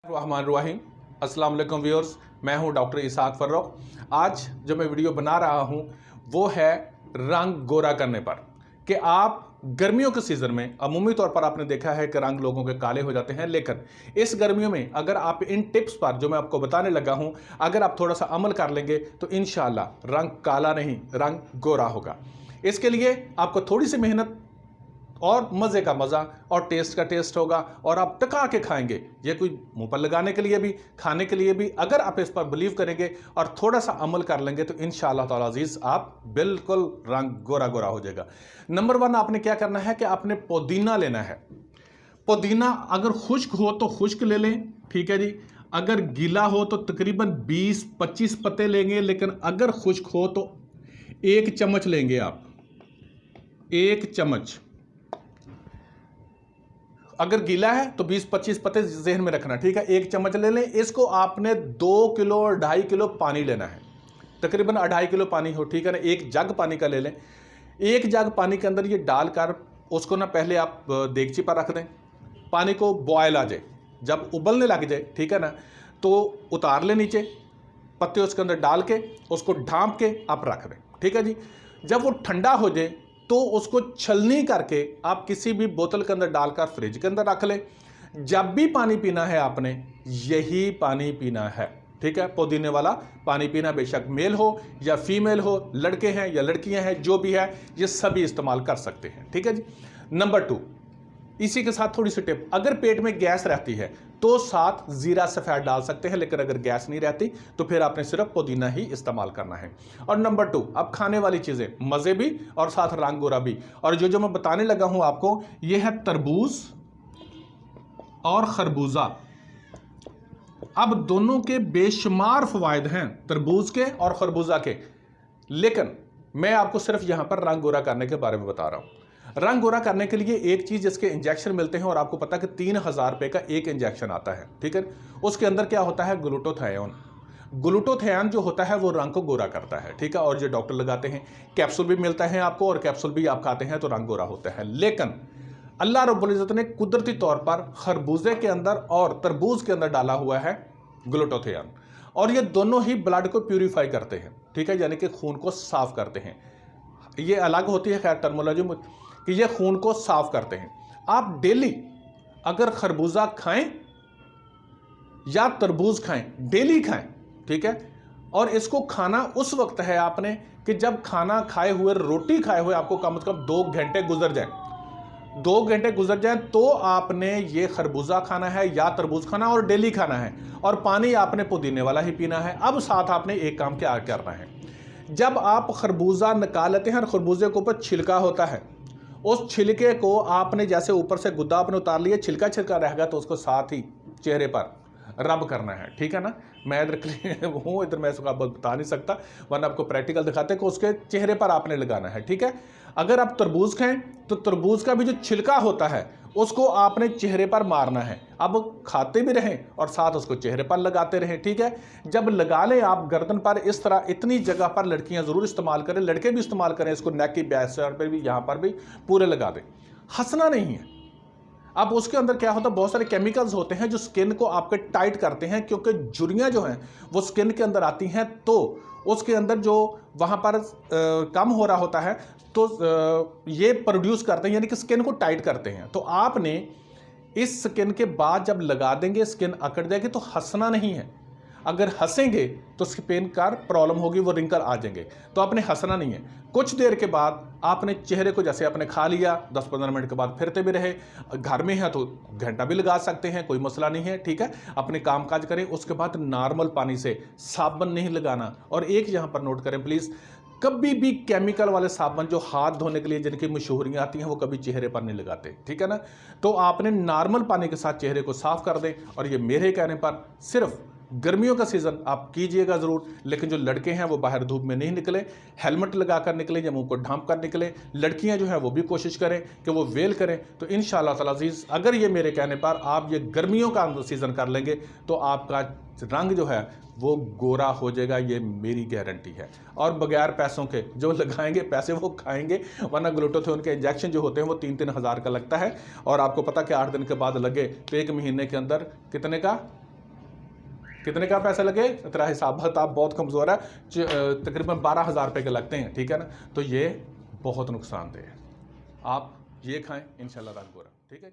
रहमान रहीम। अस्सलाम वालेकुम व्यूअर्स, मैं हूं डॉक्टर इसाक फर्रुख। आज जो मैं वीडियो बना रहा हूं वो है रंग गोरा करने पर कि आप गर्मियों के सीज़न में अमूमी तौर पर आपने देखा है कि रंग लोगों के काले हो जाते हैं, लेकिन इस गर्मियों में अगर आप इन टिप्स पर जो मैं आपको बताने लगा हूं अगर आप थोड़ा सा अमल कर लेंगे तो इंशाल्लाह रंग काला नहीं रंग गोरा होगा। इसके लिए आपको थोड़ी सी मेहनत और मज़े का मज़ा और टेस्ट का टेस्ट होगा और आप टका के खाएंगे। ये कोई मुंह पर लगाने के लिए भी, खाने के लिए भी, अगर आप इस पर बिलीव करेंगे और थोड़ा सा अमल कर लेंगे तो इंशाअल्लाह ताला अजीज़ आप बिल्कुल रंग गोरा गोरा हो जाएगा। नंबर 1 आपने क्या करना है कि आपने पुदीना लेना है। पुदीना अगर खुश्क हो तो खुश्क ले लें, ठीक है जी। अगर गीला हो तो तकरीबन 20-25 पत्ते लेंगे, लेकिन अगर खुश्क हो तो 1 चम्मच लेंगे आप, 1 चम्मच। अगर गीला है तो 20-25 पत्ते जहन में रखना, ठीक है। 1 चम्मच ले लें। इसको आपने 2 किलो और 2.5 किलो पानी लेना है, तकरीबन 2.5 किलो पानी हो, ठीक है ना। 1 जग पानी का ले लें। 1 जग पानी के अंदर ये डालकर उसको ना पहले आप देगची पर रख दें, पानी को बॉयल आ जाए, जब उबलने लग जाए, ठीक है ना, तो उतार लें नीचे, पत्ते उसके अंदर डाल के उसको ढांप के आप रख दें, ठीक है जी। जब वो ठंडा हो जाए तो उसको छलनी करके आप किसी भी बोतल के अंदर डालकर फ्रिज के अंदर रख लें। जब भी पानी पीना है आपने यही पानी पीना है, ठीक है। पुदीने वाला पानी पीना, बेशक मेल हो या फीमेल हो, लड़के हैं या लड़कियां हैं, जो भी है ये सभी इस्तेमाल कर सकते हैं, ठीक है जी। नंबर 2, इसी के साथ थोड़ी सी टिप, अगर पेट में गैस रहती है तो साथ जीरा सफ़ेद डाल सकते हैं, लेकिन अगर गैस नहीं रहती तो फिर आपने सिर्फ पुदीना ही इस्तेमाल करना है। और नंबर 2, अब खाने वाली चीज़ें, मज़े भी और साथ रंग गोरा भी। और जो मैं बताने लगा हूं आपको, यह है तरबूज और खरबूजा। अब दोनों के बेशुमार फ़वाइद हैं, तरबूज के और खरबूजा के, लेकिन मैं आपको सिर्फ यहां पर रंग गोरा करने के बारे में बता रहा हूं। रंग गोरा करने के लिए एक चीज़, इसके इंजेक्शन मिलते हैं और आपको पता है कि 3000 रुपये का एक इंजेक्शन आता है, ठीक है। उसके अंदर क्या होता है, ग्लूटाथियोन। ग्लूटाथियोन जो होता है वो रंग को गोरा करता है, ठीक है। और जो डॉक्टर लगाते हैं, कैप्सूल भी मिलता है आपको, और कैप्सूल भी आप खाते हैं तो रंग गोरा होता है। लेकिन अल्लाह रब्बुल इज़्ज़त ने कुदरती तौर पर खरबूजे के अंदर और तरबूज के अंदर डाला हुआ है ग्लूटाथियोन, और ये दोनों ही ब्लड को प्यूरिफाई करते हैं, ठीक है, यानी कि खून को साफ करते हैं। ये अलग होती है खैर टर्मोलॉजी कि ये खून को साफ करते हैं। आप डेली अगर खरबूजा खाएं या तरबूज खाएं, डेली खाएं, ठीक है। और इसको खाना उस वक्त है आपने कि जब खाना खाए हुए, रोटी खाए हुए आपको कम से कम 2 घंटे गुजर जाए, 2 घंटे गुजर जाए तो आपने ये खरबूजा खाना है या तरबूज खाना, और डेली खाना है। और पानी आपने पुदीने वाला ही पीना है। अब साथ आपने एक काम क्या करना है, जब आप खरबूजा निकाल लेते हैं और खरबूजे के ऊपर छिलका होता है, उस छिलके को आपने जैसे ऊपर से गुद्दा आपने उतार लिया, छिलका छिलका रह गया तो उसको साथ ही चेहरे पर रब करना है, ठीक है ना। मैं इधर हूँ, इधर मैं इसको बता नहीं सकता, वरना आपको प्रैक्टिकल दिखाते कि उसके चेहरे पर आपने लगाना है, ठीक है। अगर आप तरबूज खाएं तो तरबूज का भी जो छिलका होता है उसको आपने चेहरे पर मारना है। अब खाते भी रहें और साथ उसको चेहरे पर लगाते रहें, ठीक है। जब लगा लें आप गर्दन पर, इस तरह इतनी जगह पर लड़कियां ज़रूर इस्तेमाल करें, लड़के भी इस्तेमाल करें इसको, नेक की बैक साइड पर भी, यहाँ पर भी पूरे लगा दें। हंसना नहीं है। अब उसके अंदर क्या होता है, बहुत सारे केमिकल्स होते हैं जो स्किन को आपके टाइट करते हैं, क्योंकि झुर्रियाँ जो हैं वो स्किन के अंदर आती हैं, तो उसके अंदर जो वहाँ पर कम हो रहा होता है तो ये प्रोड्यूस करते हैं, यानी कि स्किन को टाइट करते हैं। तो आपने इस स्किन के बाद जब लगा देंगे, स्किन अकड़ जाएगी, तो हंसना नहीं है। अगर हंसेंगे तो स्किन का प्रॉब्लम होगी, वो रिंकल आ जाएंगे, तो आपने हंसना नहीं है। कुछ देर के बाद आपने चेहरे को, जैसे आपने खा लिया, 10-15 मिनट के बाद फिरते भी रहे, घर में है तो घंटा भी लगा सकते हैं, कोई मसला नहीं है, ठीक है। अपने काम काज करें, उसके बाद नॉर्मल पानी से, साबुन नहीं लगाना। और एक यहाँ पर नोट करें प्लीज़, कभी भी केमिकल वाले साबुन जो हाथ धोने के लिए जिनकी मशहूरियाँ आती हैं वो कभी चेहरे पर नहीं लगाते, ठीक है ना। तो आपने नॉर्मल पानी के साथ चेहरे को साफ कर दें। और ये मेरे कहने पर सिर्फ गर्मियों का सीज़न आप कीजिएगा ज़रूर, लेकिन जो लड़के हैं वो बाहर धूप में नहीं निकले, हेलमेट लगा कर निकले या मुंह को ढांप कर निकले। लड़कियां जो हैं वो भी कोशिश करें कि वो वेल करें। तो इंशाअल्लाह ताला अज़ीज़, अगर ये मेरे कहने पर आप ये गर्मियों का सीज़न कर लेंगे तो आपका रंग जो है वो गोरा हो जाएगा, ये मेरी गारंटी है। और बगैर पैसों के, जो लगाएंगे पैसे वो खाएंगे, वरना ग्लूटाथियोन के इंजेक्शन जो होते हैं वो 3-3 हज़ार का लगता है। और आपको पता कि 8 दिन के बाद लगे तो 1 महीने के अंदर कितने का, कितने का पैसा लगे, तेरा हिसाब किताब बहुत कमज़ोर है, तकरीबन 12,000 रुपये के लगते हैं, ठीक है ना। तो ये बहुत नुकसानदेह है। आप ये खाएं, इंशाल्लाह रंग गोरा, ठीक है।